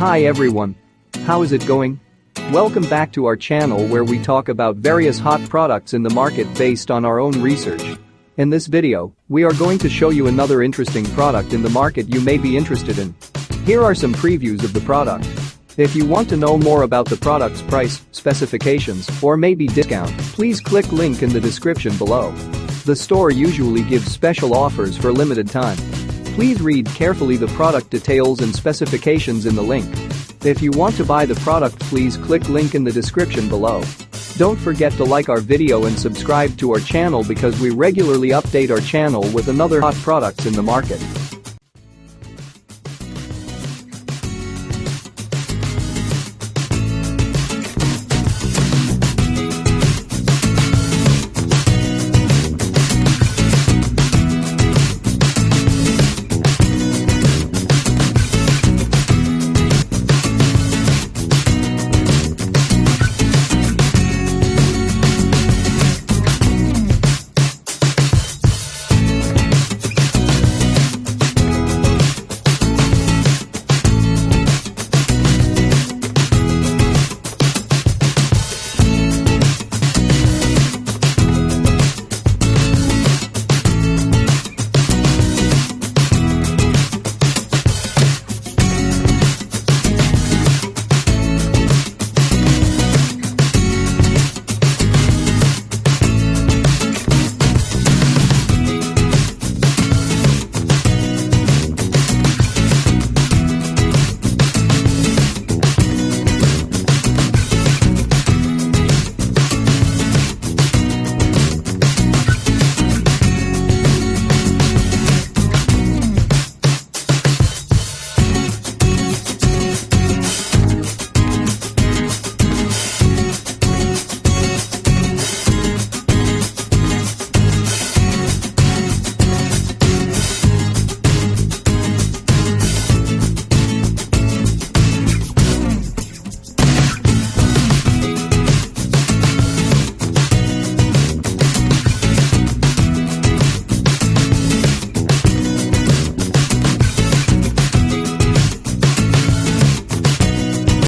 Hi everyone. How is it going? Welcome back to our channel where we talk about various hot products in the market based on our own research. In this video, we are going to show you another interesting product in the market you may be interested in. Here are some previews of the product. If you want to know more about the product's price, specifications, or maybe discount, please click link in the description below. The store usually gives special offers for limited time. Please read carefully the product details and specifications in the link. If you want to buy the product, please click link in the description below. Don't forget to like our video and subscribe to our channel because we regularly update our channel with another hot products in the market.